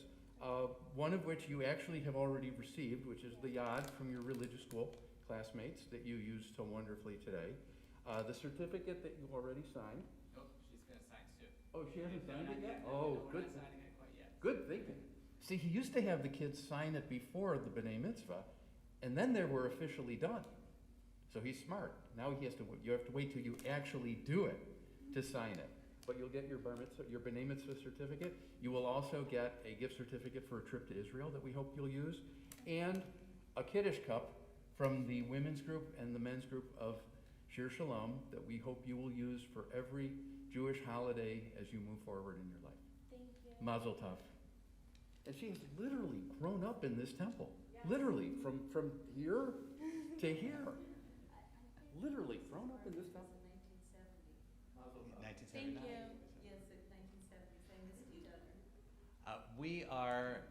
Speaker 8: One of which you actually have already received, which is the yad from your religious school classmates that you used so wonderfully today. The certificate that you already signed.
Speaker 1: Nope, she's going to sign soon.
Speaker 8: Oh, she hasn't signed it yet?
Speaker 1: No,
Speaker 8: Oh,
Speaker 1: we're
Speaker 8: good.
Speaker 1: not signing it quite yet.
Speaker 8: Good thinking. See, he used to have the kids sign it before the B'nai Mitzvah, and then they were officially done. So he's smart. Now you have to wait till you actually do it to sign it. But you'll get your bar mitzvah, your B'nai Mitzvah certificate. You will also get a gift certificate for a trip to Israel that we hope you'll use, and a Kiddush cup from the women's group and the men's group of Shir Shalom that we hope you will use for every Jewish holiday as you move forward in your life.
Speaker 3: Thank you.
Speaker 8: Mazel tov. And she has literally grown up in this temple. Yes. Literally, from here to here. Literally grown up in this temple.
Speaker 1: 1979.
Speaker 3: Thank you.
Speaker 2: Yes, in 1970, same as each other.
Speaker 1: We are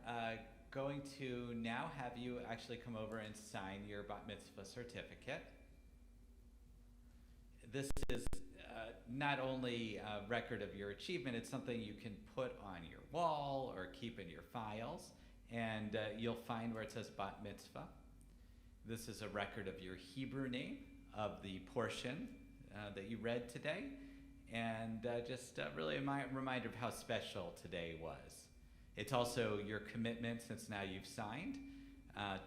Speaker 1: going to now have you actually come over and sign your bat mitzvah certificate. This is not only a record of your achievement, it's something you can put on your wall or keep in your files, and you'll find where it says bat mitzvah. This is a record of your Hebrew name, of the portion that you read today, and just really a reminder of how special today was. It's also your commitment, since now you've signed,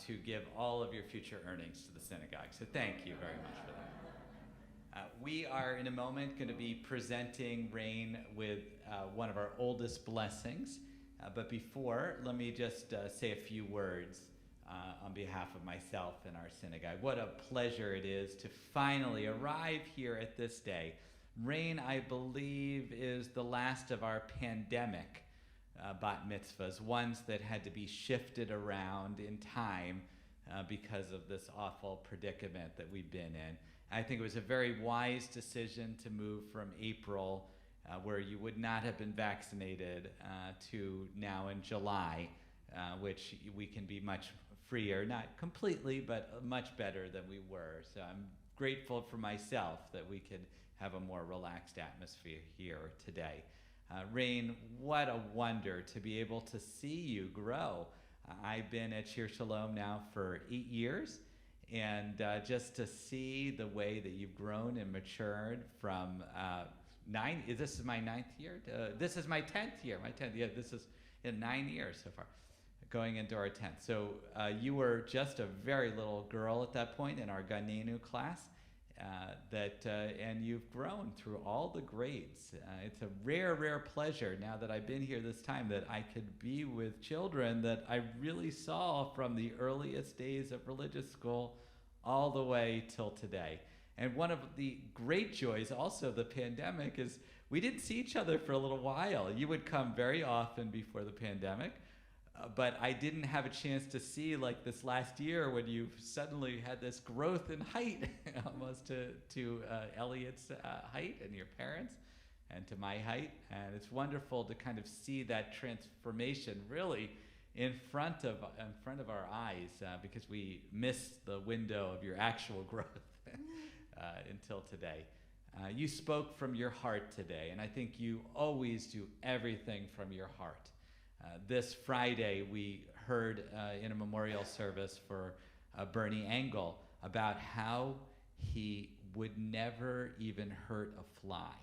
Speaker 1: to give all of your future earnings to the synagogue. So thank you very much for that. We are in a moment going to be presenting Rayne with one of our oldest blessings. But before, let me just say a few words on behalf of myself and our synagogue. What a pleasure it is to finally arrive here at this day. Rayne, I believe, is the last of our pandemic bat mitzvahs, ones that had to be shifted around in time because of this awful predicament that we've been in. I think it was a very wise decision to move from April, where you would not have been vaccinated, to now in July, which we can be much freer, not completely, but much better than we were. So I'm grateful for myself that we could have a more relaxed atmosphere here today. Rayne, what a wonder to be able to see you grow. I've been at Shir Shalom now for 8 years, and just to see the way that you've grown and matured from this is my 9th year? This is my 10th year. Yeah, this is in 9 years so far, going into our 10th. So you were just a very little girl at that point in our Ganenu class, and you've grown through all the grades. It's a rare pleasure now that I've been here this time that I could be with children that I really saw from the earliest days of religious school all the way till today. And one of the great joys also of the pandemic is we didn't see each other for a little while. You would come very often before the pandemic, but I didn't have a chance to see, like this last year when you suddenly had this growth in height, almost to Elliot's height and your parents, and to my height. And it's wonderful to kind of see that transformation really in front of our eyes, because we missed the window of your actual growth until today. You spoke from your heart today, and I think you always do everything from your heart. This Friday, we heard in a memorial service for Bernie Engel about how he would never even hurt a fly.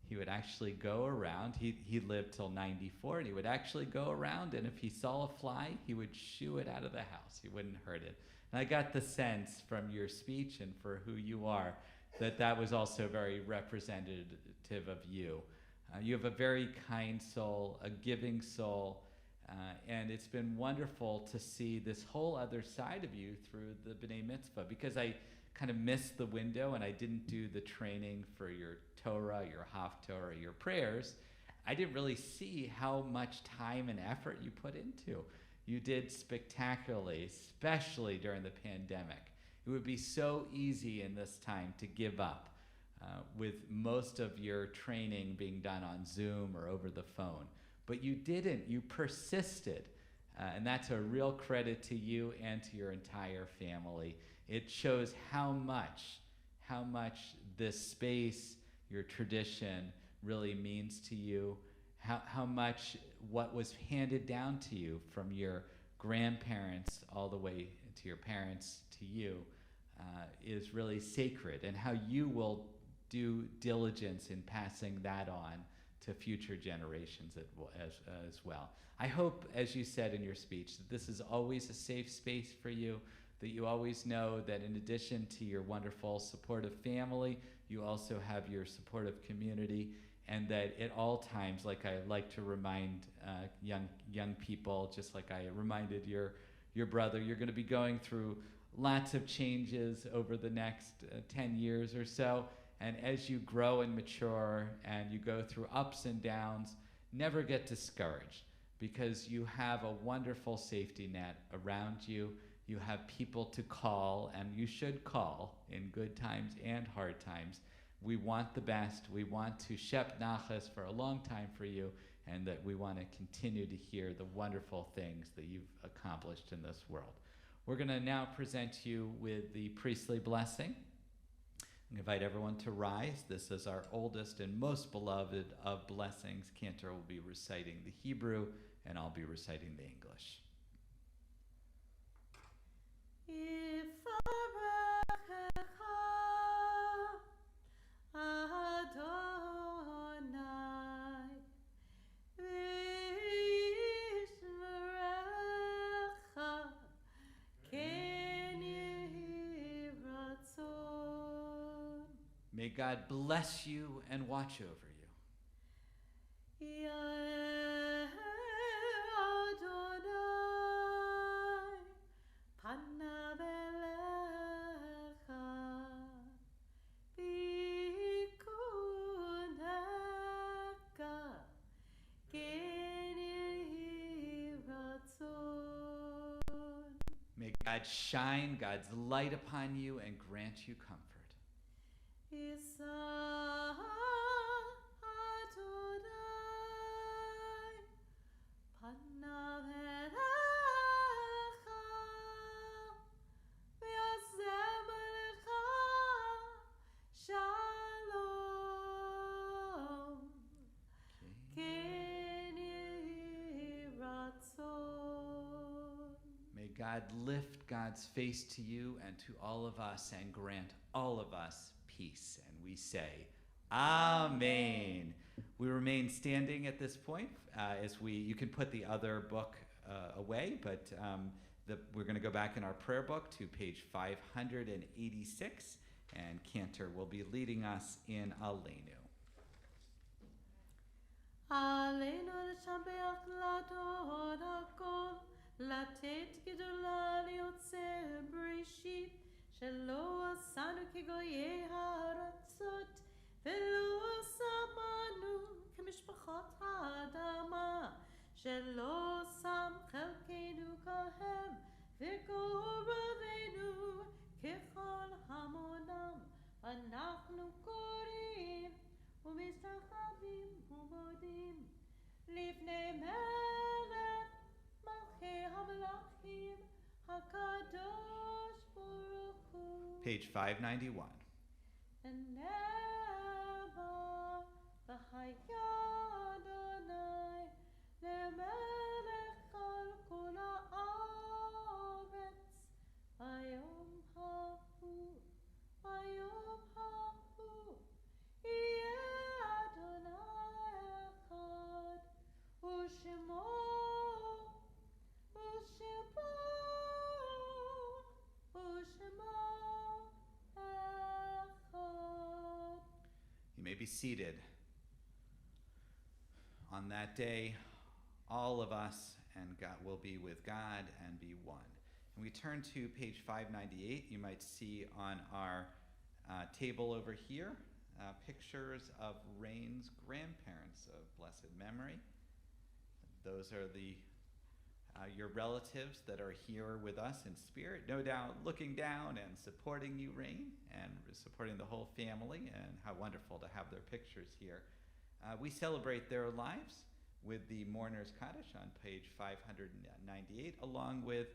Speaker 1: He would actually go around, he lived till 94, and he would actually go around, and if he saw a fly, he would shoo it out of the house. He wouldn't hurt it. And I got the sense from your speech and for who you are that was also very representative of you. You have a very kind soul, a giving soul, and it's been wonderful to see this whole other side of you through the B'nai Mitzvah, because I kind of missed the window and I didn't do the training for your Torah, your Haftorah, your prayers. I didn't really see how much time and effort you put into. You did spectacularly, especially during the pandemic. It would be so easy in this time to give up, with most of your training being done on Zoom or over the phone. But you didn't. You persisted. And that's a real credit to you and to your entire family. It shows how much this space, your tradition, really means to you, how much what was handed down to you from your grandparents all the way to your parents to you is really sacred, and how you will do diligence in passing that on to future generations as well. I hope, as you said in your speech, that this is always a safe space for you, that you always know that in addition to your wonderful supportive family, you also have your supportive community, and that at all times, like I like to remind young people, just like I reminded your brother, you're going to be going through lots of changes over the next 10 years or so. And as you grow and mature and you go through ups and downs, never get discouraged, because you have a wonderful safety net around you. You have people to call, and you should call in good times and hard times. We want the best. We want to shep nachas for a long time for you, and that we want to continue to hear the wonderful things that you've accomplished in this world. We're going to now present you with the priestly blessing. I invite everyone to rise. This is our oldest and most beloved of blessings. Cantor will be reciting the Hebrew, and I'll be reciting the English.
Speaker 2: Adonai,
Speaker 1: May God bless you and watch over you.
Speaker 2: Yeh Adonai panav elecha v'yikuneka ken yehi ratzon.
Speaker 1: May God shine God's light upon you and grant you comfort.
Speaker 2: Yisa Adonai panav elecha v'yasem alecha shalom ken yehi ratzon.
Speaker 1: May God lift God's face to you and to all of us and grant all of us peace. And we say, Amen. We remain standing at this point you can put the other book away, but we're going to go back in our prayer book to page 586, and Cantor will be leading us in Aleinu.
Speaker 2: עלינו לשבח לדוד הכל, לתת גדולה ליוצר בראשית, שלא עשנו כגויי הארצות, ולא שמנו כמשפחות האדמה, שלא שם חלקנו כהם, וקרבנו ככל המונם. אנחנו קוראים ומשתחווים ומודים לפני מלך מלכי המלכים הקדוש ברוך הוא.
Speaker 1: Page 591.
Speaker 2: ונאמר והיה אדוני למלך על כל הארץ היום ההוא יהיה אדוני אחד ושמו אחד.
Speaker 1: You may be seated. On that day, all of us and God will be with God and be one. And we turn to page 598. You might see on our table over here pictures of Rayne's grandparents of blessed memory. Those are your relatives that are here with us in spirit, no doubt looking down and supporting you, Rayne, and supporting the whole family, and how wonderful to have their pictures here. We celebrate their lives with the Mourner's Kaddish on page 598, along with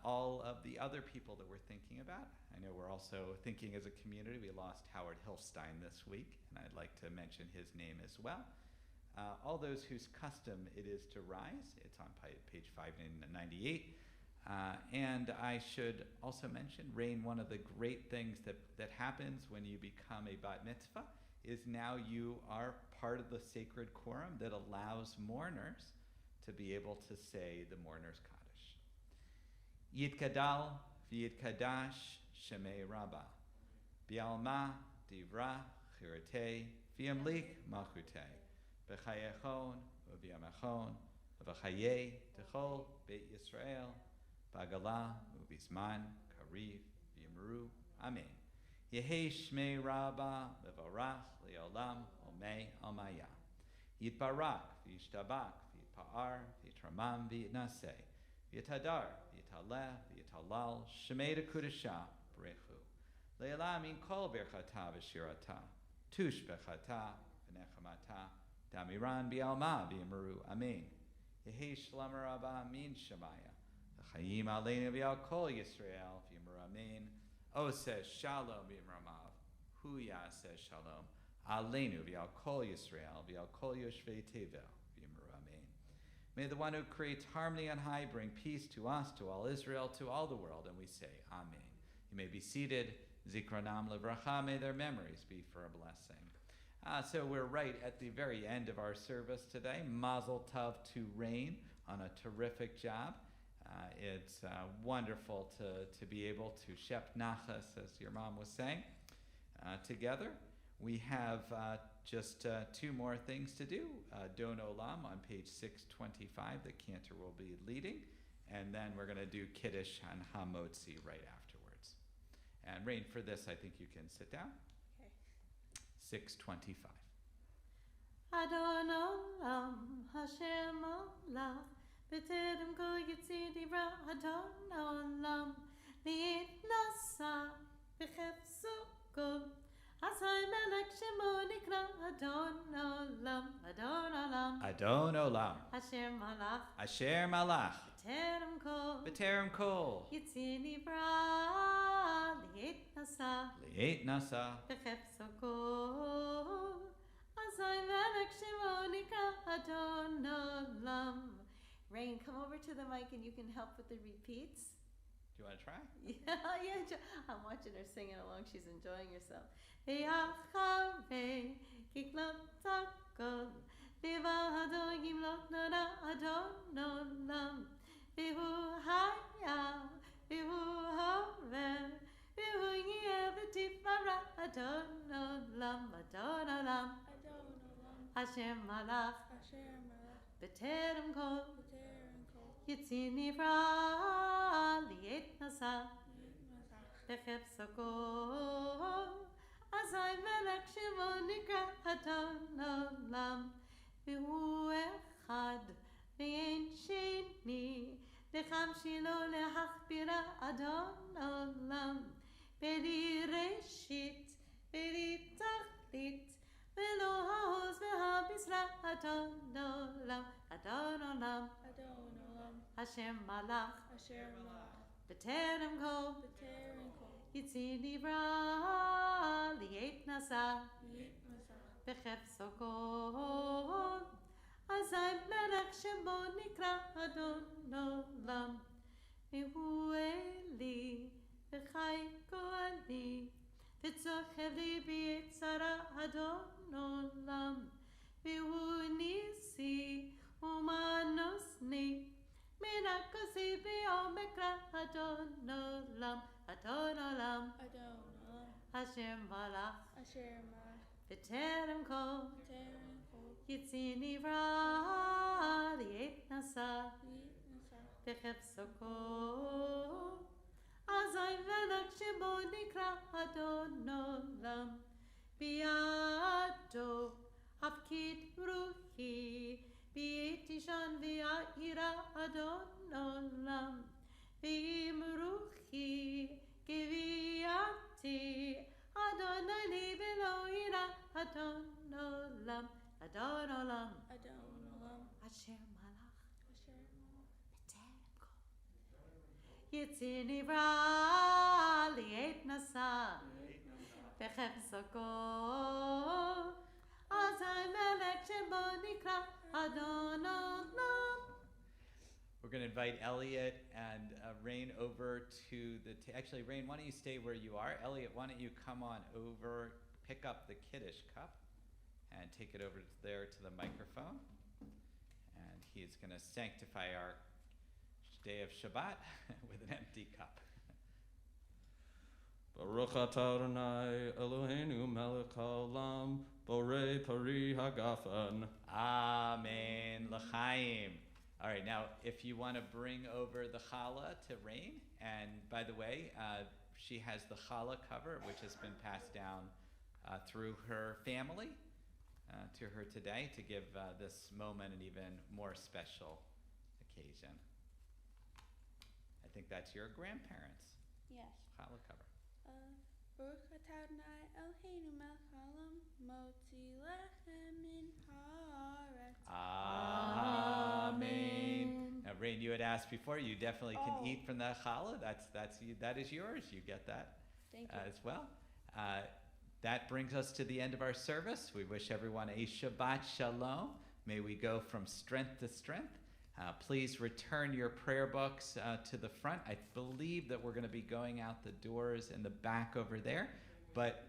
Speaker 1: all of the other people that we're thinking about. I know we're also thinking as a community. We lost Howard Hilstein this week, and I'd like to mention his name as well. All those whose custom it is to rise, it's on page 598. And I should also mention, Rayne, one of the great things that happens when you become a bat mitzvah is now you are part of the sacred quorum that allows mourners to be able to say the mourner's Kaddish. Yitkadal v'yitkadash shemei Rabbah, bi'alma divra chirate v'yamlik malchutei, b'chayechon u'v'yamachon v'chayei techol beit Yisrael b'agala u'bizman kariv v'yamru amen. Yehei shmei Rabbah v'varach le'olam omei almaya. Yitbarak v'yishtabak v'yitpa'ar v'yitramam v'yitnaseh v'yitadar v'yitaleh v'yitalal shmei dekudasha b'rechu le'elam in kol berchata v'shirata tush bechata v'nechamata damiran b'alma v'yamru amen. Yehei shalom Rabbah min shemaya v'chayim aleinu v'al kol Yisrael v'yamru amen. O says Shalom b'Imramav, Hu says Shalom, Aleinu v'al kol Yisrael, v'al kol Yoshvei Tevel, v'Yimru Amen. May the one who creates harmony on high bring peace to us, to all Israel, to all the world, and we say Amen. You may be seated. Zikronam levracha, may their memories be for a blessing. So we're right at the very end of our service today. Mazel tov to Rayne on a terrific job. It's wonderful to be able to shep nachas, as your mom was saying. together. We have just 2 more things to do. Don Olam on page 625, the cantor will be leading, and then we're going to do Kiddush and Hamotzi right afterwards. And Rayne, for this, I think you can sit down.
Speaker 3: Okay.
Speaker 1: 625.
Speaker 2: Adon Olam, Hashem Olam, B'terem kol yitzir divra, Adon Olam, Li'it nasa, B'chefso kol, Asay melech shemo nikra, Adon Olam, Adon Olam,
Speaker 1: Adon Olam,
Speaker 2: Hashem Malach,
Speaker 1: Asher Malach,
Speaker 2: B'terem kol,
Speaker 1: B'terem Kol,
Speaker 2: yitzir divra, Li'it nasa,
Speaker 1: Li'et Nasa,
Speaker 2: B'chefso kol, Asay melech shemo nikra, Adon Olam. Rayne, come over to the mic and you can help with the repeats.
Speaker 1: Do you want to try?
Speaker 2: Yeah. I'm watching her singing along. She's enjoying herself. Ve'acharei kiklot takol, v'vahado gimlot nara Adon Olam, v'hu haya, v'hu hover, v'hu yeh v'tifara Adon Olam, Adon Olam,
Speaker 3: Adon Olam,
Speaker 2: Hashem Malach,
Speaker 3: Asher Malach,
Speaker 2: B'terem kol,
Speaker 3: B'terem kol,
Speaker 2: Yitzir nivra, Li'et nasa,
Speaker 3: Masach,
Speaker 2: B'chefso kol, Azay melech shemo nikra Adon Olam, V'hu echad, V'ein sheni, V'cham shilo lehachbira Adon Olam, V'li reshit, V'li tachlit, V'lo ha'oz v'ha'bizra Adon Olam, Adon Olam,
Speaker 3: Adon Olam,
Speaker 2: Hashem Malach,
Speaker 3: Asher Malach,
Speaker 2: B'terem kol,
Speaker 3: B'terem kol,
Speaker 2: Yitzir nivra, Li'et nasa,
Speaker 3: Li'it Masach,
Speaker 2: B'chefso kol, Azay melech shemo nikra Adon Olam, V'hu eli, V'chai ko'ali, V'tzochev li b'yitzara Adon Olam, V'hu nisi, Umanosni, Minakosi b'yomekra Adon Olam, Adon Olam,
Speaker 3: Adon Olam,
Speaker 2: Hashem Malach,
Speaker 3: Asher Malach,
Speaker 2: B'terem kol,
Speaker 3: B'terem kol,
Speaker 2: Yitzir nivra, Li'et nasa,
Speaker 3: Li'it Masach,
Speaker 2: B'chefso kol, Azay melech shemo nikra Adon Olam, B'yado hafkid ruchi, B'yitishan v'ya'ira Adon Olam, V'im ruchi giviyati, Adonai li v'lo ira Adon Olam, Adon Olam,
Speaker 3: Adon Olam,
Speaker 2: Asher Malach,
Speaker 3: Asher Malach,
Speaker 2: B'terem kol, Yitzir nivra, Li'et nasa, B'chefso kol, Azay melech shemo nikra Adon Olam.
Speaker 1: We're going to invite Elliot and Rayne over to the. Actually, Rayne, why don't you stay where you are? Elliot, why don't you come on over, pick up the Kiddush cup, and take it over there to the microphone. And he is going to sanctify our day of Shabbat with an empty cup.
Speaker 5: Baruch atah Adonai Eloheinu melech haolam, borei pari hagafen.
Speaker 1: Amen. L'chaim. All right, now if you want to bring over the challah to Rayne, and by the way, she has the challah cover, which has been passed down through her family to her today to give this moment an even more special occasion. I think that's your grandparents'
Speaker 3: Yes.
Speaker 1: challah cover.
Speaker 3: Baruch atah Adonai Eloheinu melech haolam, motzi lechem min haaretz.
Speaker 1: Amen. Now, Rayne, you had asked before. You definitely can eat from the challah. That is yours. You get that
Speaker 3: Thank you.
Speaker 1: as well. That brings us to the end of our service. We wish everyone a Shabbat Shalom. May we go from strength to strength. Please return your prayer books to the front. I believe that we're going to be going out the doors in the back over there. But,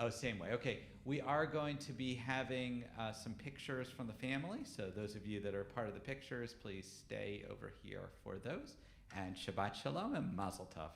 Speaker 1: same way. Okay, we are going to be having some pictures from the family. So those of you that are part of the pictures, please stay over here for those. And Shabbat Shalom and Mazel Tov.